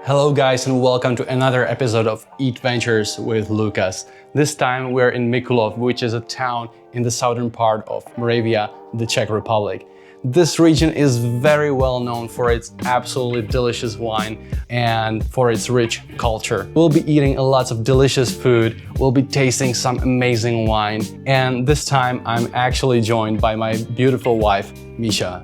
Hello guys and welcome to another episode of Eat Ventures with Lucas. This time we're in Mikulov, which is a town in the southern part of Moravia, the Czech Republic. This region is very well known for its absolutely delicious wine and for its rich culture. We'll be eating lots of delicious food, we'll be tasting some amazing wine, and this time I'm actually joined by my beautiful wife, Misha.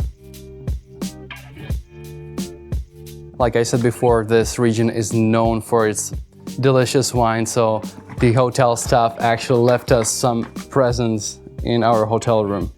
Like I said before, this region is known for its delicious wine, so the hotel staff actually left us some presents in our hotel room.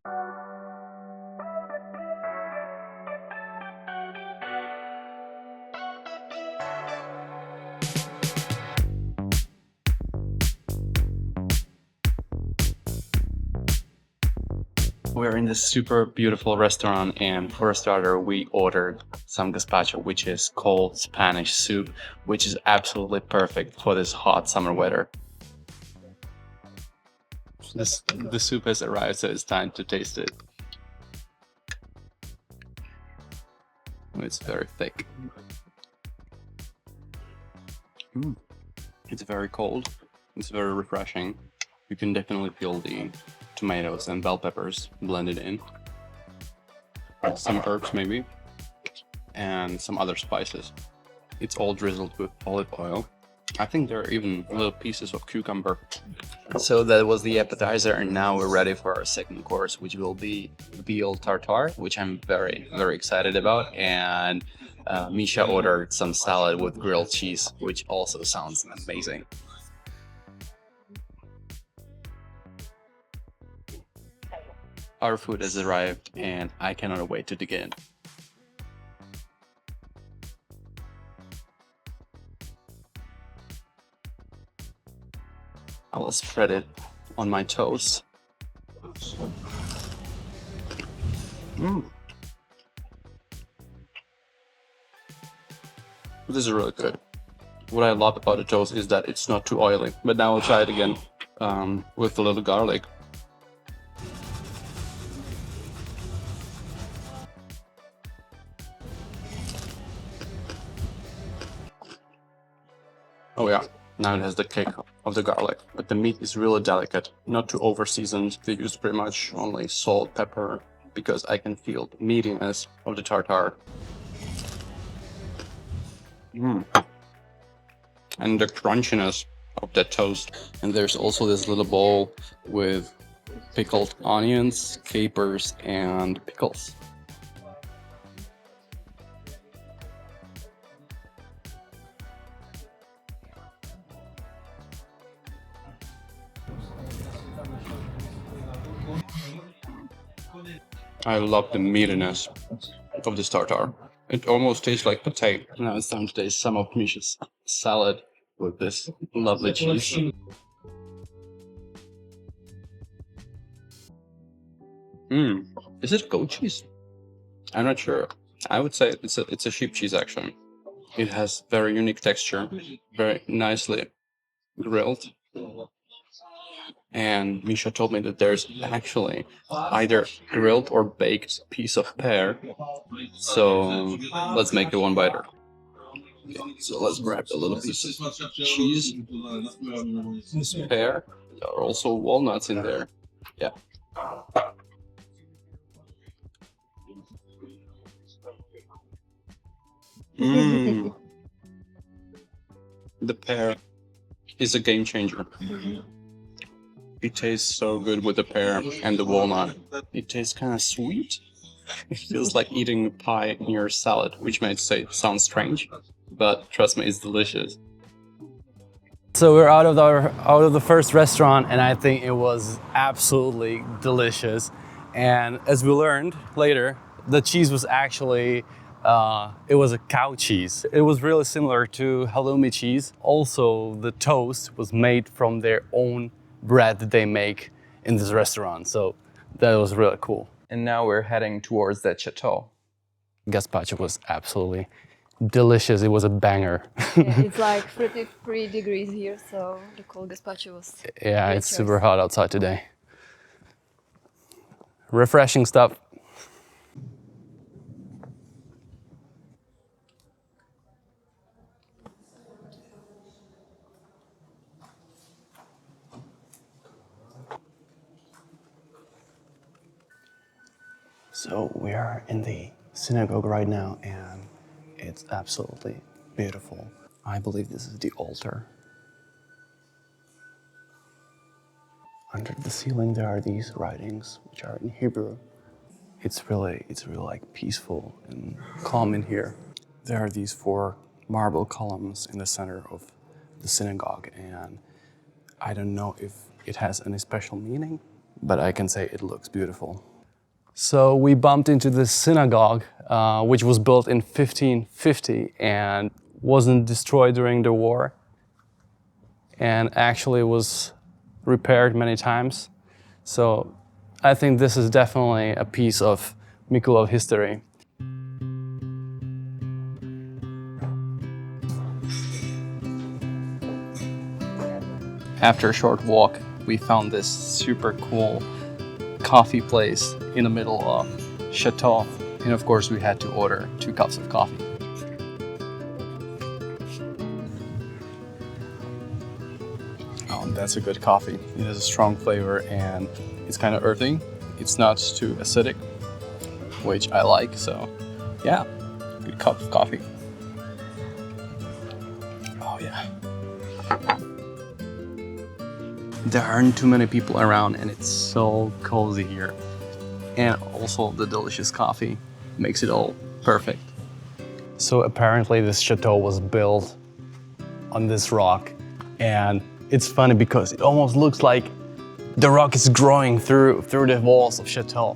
We're in this super beautiful restaurant, and for a starter we ordered some gazpacho, which is cold Spanish soup, which is absolutely perfect for this hot summer weather. The soup has arrived, so it's time to taste it. It's very thick. It's very cold, it's very refreshing. You can definitely feel the tomatoes and bell peppers blended in, some herbs maybe, and some other spices. It's all drizzled with olive oil. I think there are even little pieces of cucumber. So that was the appetizer, and now we're ready for our second course, which will be veal tartare, which I'm very excited about. And Misha ordered some salad with grilled cheese, which also sounds amazing. Our food has arrived and I cannot wait to dig in. I will spread it on my toast. This is really good. What I love about the toast is that it's not too oily. But now I'll try it again with a little garlic. Oh yeah, now it has the kick of the garlic, but the meat is really delicate, not too over seasoned. They use pretty much only salt, pepper, because I can feel the meatiness of the tartare. And the crunchiness of that toast. And there's also this little bowl with pickled onions, capers, and pickles. I love the meatiness of this tartare. It almost tastes like pate. Now it's time to taste some of Misha's salad with this lovely cheese. Is it goat cheese? I'm not sure. I would say it's a sheep cheese actually. It has very unique texture, very nicely grilled. And Misha told me that there's actually either grilled or baked piece of pear. So let's make the one biter. Okay, so let's grab a little piece of cheese. This pear. There are also walnuts in there. Yeah. The pear is a game changer. It tastes so good with the pear and the walnut. It tastes kind of sweet. It feels like eating pie in your salad, which might sound strange, but trust me, it's delicious. So we're out of the first restaurant, and I think it was absolutely delicious. And as we learned later, the cheese was actually it was a cow cheese. It was really similar to halloumi cheese. Also, the toast was made from their own bread that they make in this restaurant, so that was really cool. And now we're heading towards that chateau. Gazpacho was absolutely delicious. It was a banger. Yeah, it's like 33 degrees here, so the cold gazpacho was Yeah, it's super hot outside today. Refreshing stuff. So we are in the synagogue right now, and it's absolutely beautiful. I believe this is the altar. Under the ceiling there are these writings, which are in Hebrew. It's really like peaceful and calm in here. There are these 4 marble columns in the center of the synagogue, and I don't know if it has any special meaning, but I can say it looks beautiful. So we bumped into this synagogue, which was built in 1550 and wasn't destroyed during the war, and actually was repaired many times. So I think this is definitely a piece of Mikulov history. After a short walk, we found this super cool coffee place in the middle of Chateau. And of course, we had to order 2 cups of coffee. Oh, that's a good coffee. It has a strong flavor and it's kind of earthy. It's not too acidic, which I like. So yeah, good cup of coffee. Oh yeah. There aren't too many people around and it's so cozy here. And also the delicious coffee makes it all perfect. So apparently this chateau was built on this rock, and it's funny because it almost looks like the rock is growing through the walls of chateau.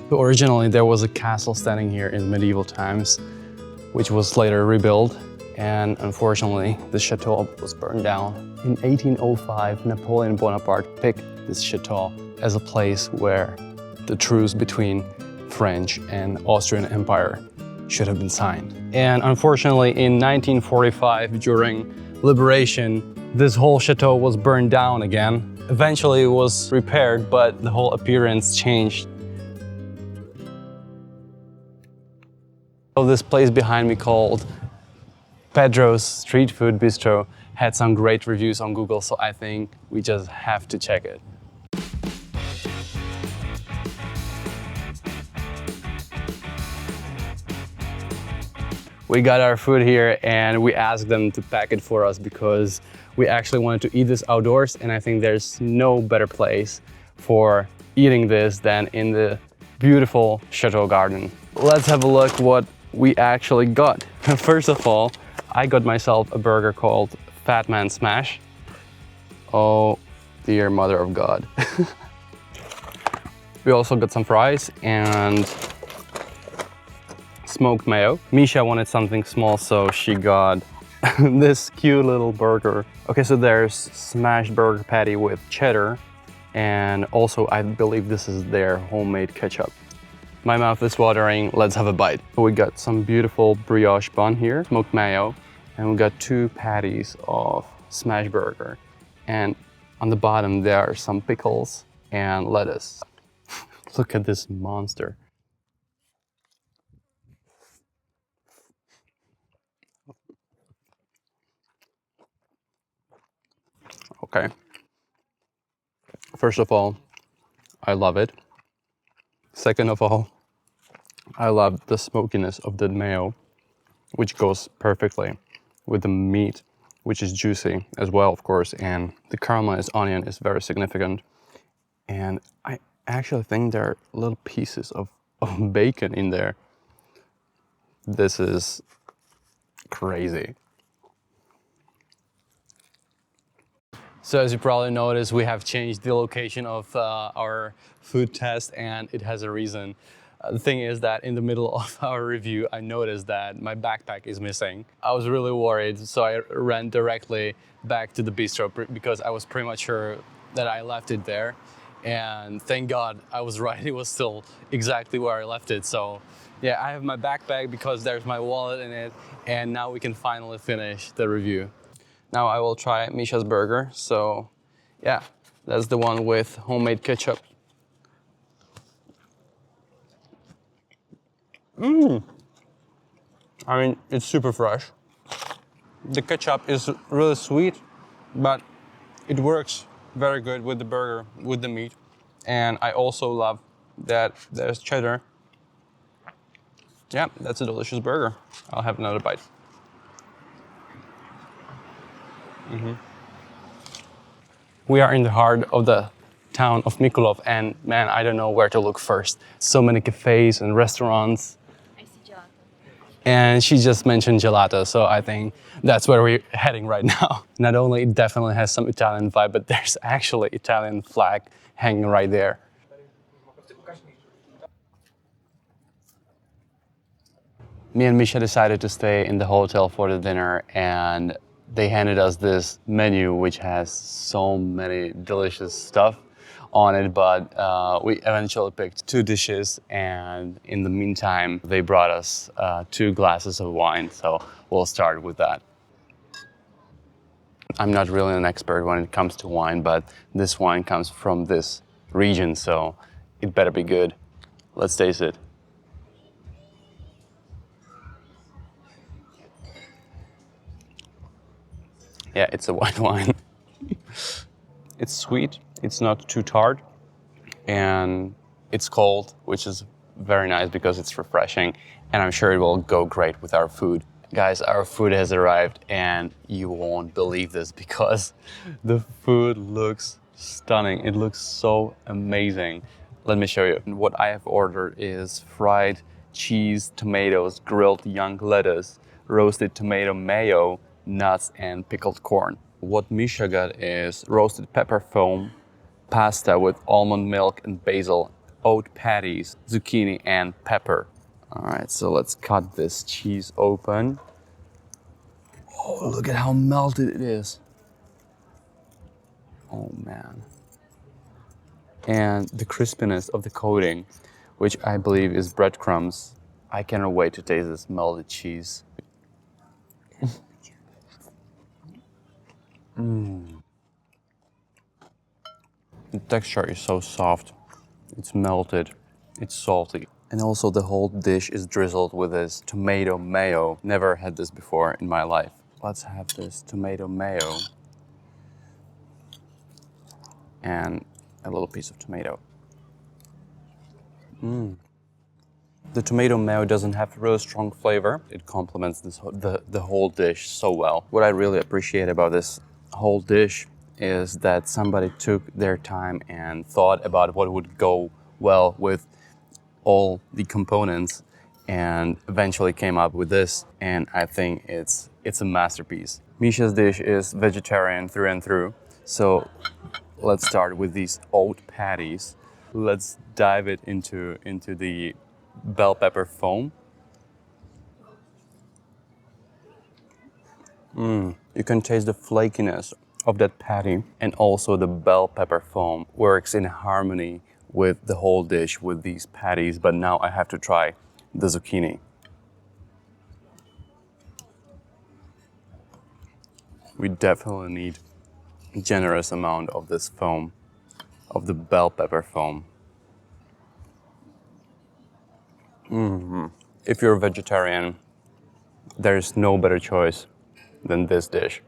So originally there was a castle standing here in medieval times, which was later rebuilt, and unfortunately the chateau was burned down. In 1805, Napoleon Bonaparte picked this chateau as a place where the truce between French and Austrian Empire should have been signed. And unfortunately, in 1945, during liberation, this whole chateau was burned down again. Eventually, it was repaired, but the whole appearance changed. So this place behind me called Pedro's Street Food Bistro had some great reviews on Google, so I think we just have to check it. We got our food here and we asked them to pack it for us because we actually wanted to eat this outdoors, and I think there's no better place for eating this than in the beautiful chateau garden. Let's have a look what we actually got. First of all, I got myself a burger called Fat Man Smash. Oh dear mother of God. We also got some fries and smoked mayo. Misha wanted something small, so she got this cute little burger. Okay, so there's smashed burger patty with cheddar, and also I believe this is their homemade ketchup. My mouth is watering, let's have a bite. We got some beautiful brioche bun here, smoked mayo, and we got 2 patties of smashed burger. And on the bottom there are some pickles and lettuce. Look at this monster. Okay. First of all, I love it. Second of all, I love the smokiness of the mayo, which goes perfectly with the meat, which is juicy as well, of course, and the caramelized onion is very significant. And I actually think there are little pieces of bacon in there. This is crazy. So as you probably noticed, we have changed the location of our food test, and it has a reason. The thing is that in the middle of our review, I noticed that my backpack is missing. I was really worried, so I ran directly back to the bistro because I was pretty much sure that I left it there. And thank God I was right, it was still exactly where I left it. So yeah, I have my backpack because there's my wallet in it, and now we can finally finish the review. Now I will try Misha's burger. So yeah, that's the one with homemade ketchup. I mean, it's super fresh. The ketchup is really sweet, but it works very good with the burger, with the meat. And I also love that there's cheddar Yeah, that's a delicious burger. I'll have another bite. We are in the heart of the town of Mikulov, and man, I don't know where to look first. So many cafes and restaurants. I see gelato. And she just mentioned gelato, so I think that's where we're heading right now. Not only it definitely has some Italian vibe, but there's actually Italian flag hanging right there. Me and Misha decided to stay in the hotel for the dinner, and they handed us this menu which has so many delicious stuff on it, but we eventually picked 2 dishes, and in the meantime they brought us 2 glasses of wine, so we'll start with that. I'm not really an expert when it comes to wine, but this wine comes from this region, so it better be good. Let's taste it. Yeah, it's a white wine. It's sweet, it's not too tart, and it's cold, which is very nice because it's refreshing, and I'm sure it will go great with our food. Guys, our food has arrived, and you won't believe this because the food looks stunning. It looks so amazing. Let me show you. What I have ordered is fried cheese, tomatoes, grilled young lettuce, roasted tomato mayo, nuts, and pickled corn. What Misha got is roasted pepper foam, pasta with almond milk and basil, oat patties, zucchini, and pepper. All right, so let's cut this cheese open. Oh, look at how melted it is. Oh man. And the crispiness of the coating, which I believe is breadcrumbs. I cannot wait to taste this melted cheese. The texture is so soft. It's melted. It's salty. And also the whole dish is drizzled with this tomato mayo. Never had this before in my life. Let's have this tomato mayo. And a little piece of tomato. The tomato mayo doesn't have a really strong flavor. It complements the whole dish so well. What I really appreciate about this whole dish is that somebody took their time and thought about what would go well with all the components and eventually came up with this, and I think it's a masterpiece. Misha's dish is vegetarian through and through, so let's start with these oat patties. Let's dive it into the bell pepper foam. You can taste the flakiness of that patty, and also the bell pepper foam works in harmony with the whole dish with these patties, but now I have to try the zucchini. We definitely need a generous amount of this foam, of the bell pepper foam. If you're a vegetarian, there's no better choice than this dish.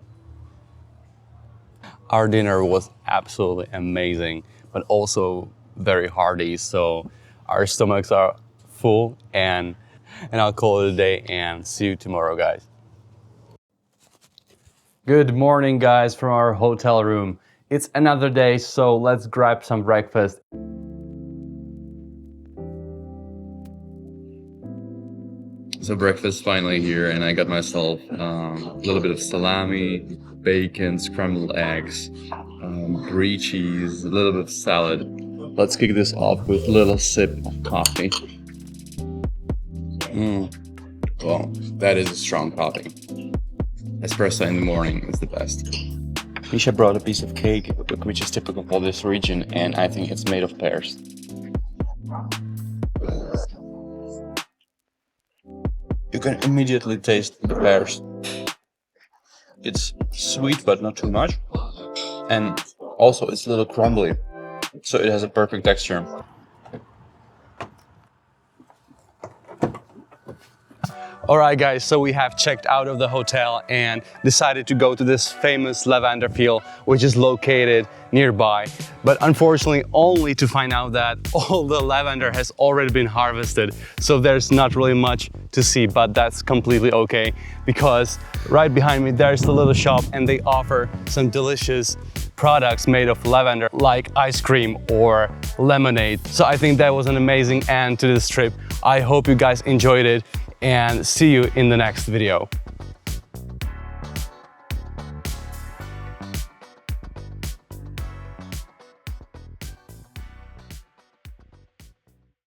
Our dinner was absolutely amazing, but also very hearty, so our stomachs are full, and I'll call it a day and see you tomorrow, guys. Good morning, guys, from our hotel room. It's another day, so let's grab some breakfast. So breakfast finally here, and I got myself a little bit of salami, bacon, scrambled eggs, brie cheese, a little bit of salad. Let's kick this off with a little sip of coffee. Well, that is a strong coffee. Espresso in the morning is the best. Misha brought a piece of cake, which is typical for this region, and I think it's made of pears. You can immediately taste the pears. It's sweet, but not too much. And also it's a little crumbly, so it has a perfect texture. All right, guys, so we have checked out of the hotel and decided to go to this famous lavender field, which is located nearby. But unfortunately, only to find out that all the lavender has already been harvested. So there's not really much to see, but that's completely okay because right behind me, there's a little shop and they offer some delicious products made of lavender like ice cream or lemonade. So I think that was an amazing end to this trip. I hope you guys enjoyed it and see you in the next video.